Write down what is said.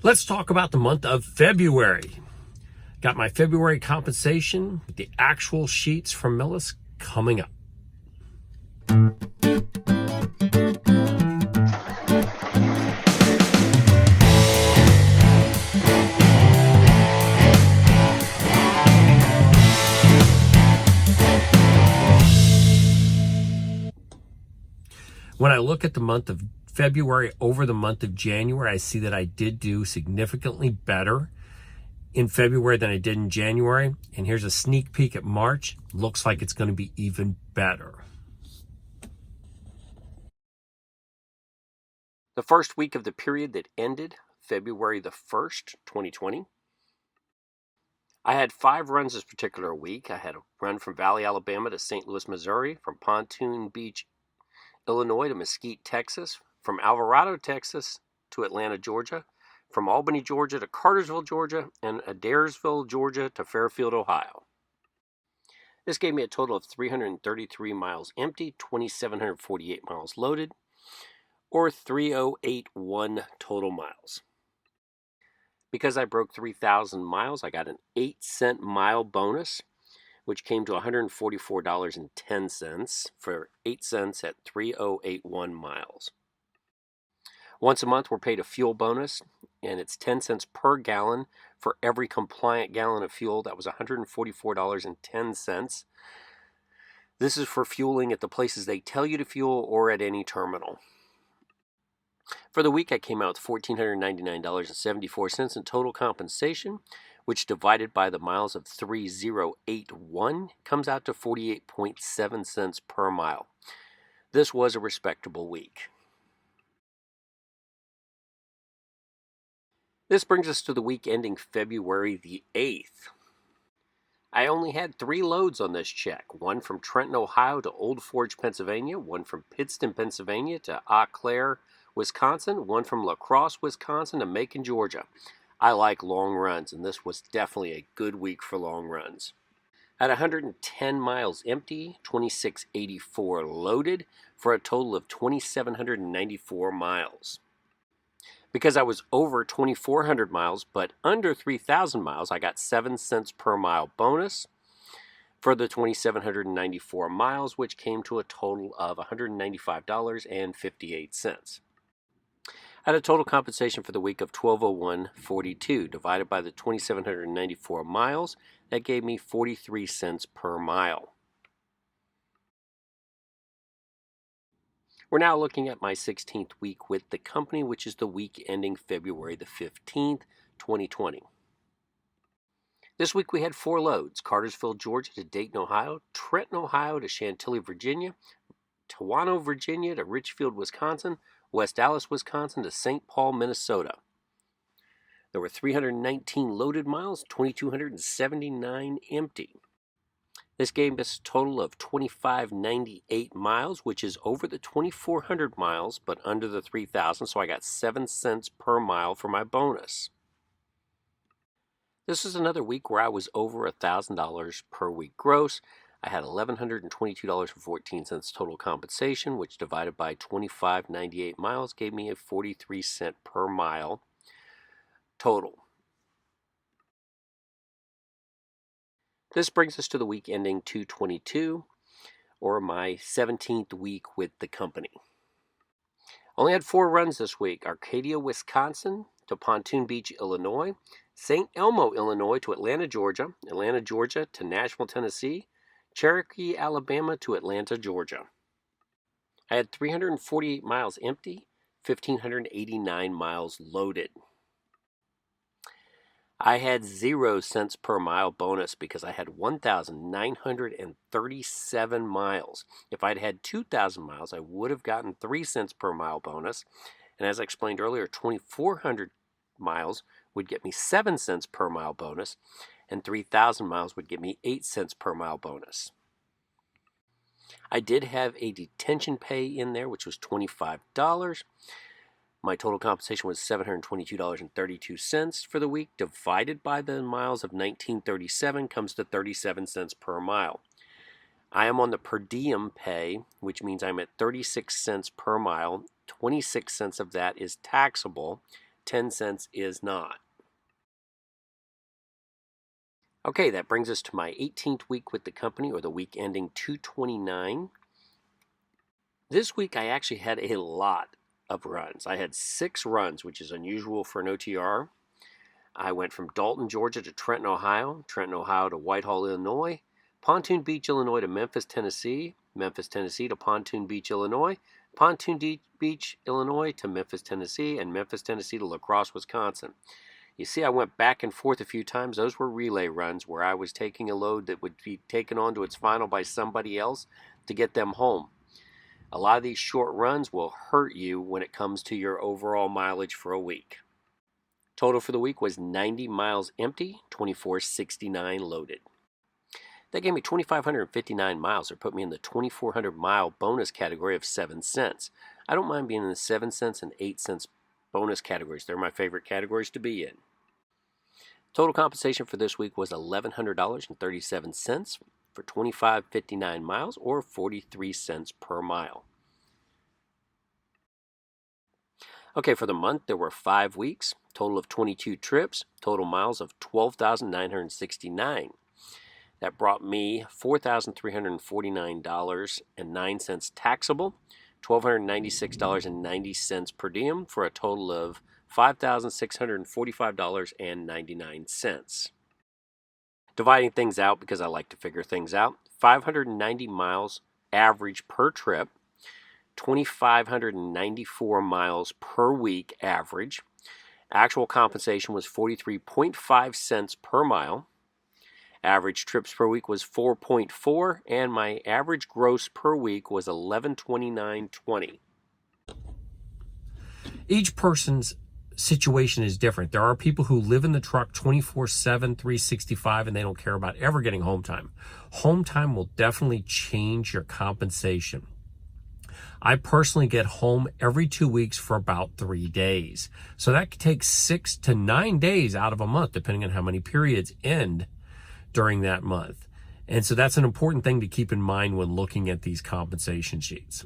Let's talk about the month of February. Got my February compensation with the actual sheets from Millis coming up. When I look at the month of February over the month of January, I see that I did do significantly better in February than I did in January. And here's a sneak peek at March. Looks like it's going to be even better. The first week of the period that ended February the 1st, 2020. I had 5 runs this particular week. I had a run from Valley, Alabama to St. Louis, Missouri, from Pontoon Beach, Illinois to Mesquite, Texas, from Alvarado, Texas to Atlanta, Georgia, from Albany, Georgia to Cartersville, Georgia, and Adairsville, Georgia to Fairfield, Ohio. This gave me a total of 333 miles empty, 2,748 miles loaded, or 3,081 total miles. Because I broke 3,000 miles, I got an 8-cent mile bonus, which came to $144.10 for 8 cents at 3,081 miles. Once a month, we're paid a fuel bonus, and it's 10 cents per gallon for every compliant gallon of fuel. That was $144.10. This is for fueling at the places they tell you to fuel or at any terminal. For the week, I came out with $1,499.74 in total compensation, which divided by the miles of 3,081 comes out to 48.7 cents per mile. This was a respectable week. This brings us to the week ending February the 8th. I only had 3 loads on this check, one from Trenton, Ohio to Old Forge, Pennsylvania, one from Pittston, Pennsylvania to Eau Claire, Wisconsin, one from La Crosse, Wisconsin to Macon, Georgia. I like long runs, and this was definitely a good week for long runs. At 110 miles empty, 2,684 loaded, for a total of 2,794 miles. Because I was over 2,400 miles but under 3,000 miles, I got 7 cents per mile bonus for the 2,794 miles, which came to a total of $195.58. I had a total compensation for the week of $1,201.42. Divided by the 2,794 miles, that gave me 43 cents per mile. We're now looking at my 16th week with the company, which is the week ending February the 15th, 2020. This week we had 4 loads: Cartersville, Georgia to Dayton, Ohio, Trenton, Ohio to Chantilly, Virginia, Tawano, Virginia to Richfield, Wisconsin, West Allis, Wisconsin to St. Paul, Minnesota. There were 319 loaded miles, 2,279 empty. This gave us a total of 2,598 miles, which is over the 2,400 miles, but under the 3,000, so I got 7 cents per mile for my bonus. This is another week where I was over $1,000 per week gross. I had $1,122.14 total compensation, which divided by 2,598 miles gave me a 43 cent per mile total. This brings us to the week ending 2/22, or my 17th week with the company. Only had 4 runs this week: Arcadia, Wisconsin to Pontoon Beach, Illinois, St. Elmo, Illinois to Atlanta, Georgia to Nashville, Tennessee, Cherokee, Alabama to Atlanta, Georgia. I had 348 miles empty, 1,589 miles loaded. I had 0 cents per mile bonus because I had 1,937 miles. If I'd had 2,000 miles, I would have gotten 3 cents per mile bonus. And as I explained earlier, 2,400 miles would get me 7 cents per mile bonus, and 3,000 miles would get me 8 cents per mile bonus. I did have a detention pay in there, which was $25. My total compensation was $722.32 for the week. Divided by the miles of 1937 comes to 37 cents per mile. I am on the per diem pay, which means I'm at 36 cents per mile. 26 cents of that is taxable. 10 cents is not. Okay, that brings us to my 18th week with the company, or the week ending 2/29. This week I actually had a lot of runs. I had 6 runs, which is unusual for an OTR. I went from Dalton, Georgia to Trenton, Ohio to Whitehall, Illinois, Pontoon Beach, Illinois to Memphis, Tennessee to Pontoon Beach, Illinois, Pontoon Beach, Illinois to Memphis, Tennessee, and Memphis, Tennessee to La Crosse, Wisconsin. You see, I went back and forth a few times. Those were relay runs where I was taking a load that would be taken on to its final by somebody else to get them home. A lot of these short runs will hurt you when it comes to your overall mileage for a week. Total for the week was 90 miles empty, 2469 loaded. That gave me 2,559 miles, or put me in the 2,400 mile bonus category of 7 cents. I don't mind being in the 7 cents and 8 cents bonus categories. They're my favorite categories to be in. Total compensation for this week was $1,100.37 for 2,559 miles, or 43 cents per mile. Okay, for the month there were 5 weeks, total of 22 trips, total miles of 12,969. That brought me $4,349.09 taxable, $1,296.90 per diem, for a total of $5,645.99. Dividing things out, because I like to figure things out, 590 miles average per trip, 2,594 miles per week average. Actual compensation was 43.5 cents per mile. Average trips per week was 4.4, and my average gross per week was $1129.20. Each person's situation is different. There are people who live in the truck 24/7, 365, and they don't care about ever getting home time. Home time will definitely change your compensation. I personally get home every 2 weeks for about 3 days. So that takes 6 to 9 days out of a month, depending on how many periods end during that month. And so that's an important thing to keep in mind when looking at these compensation sheets.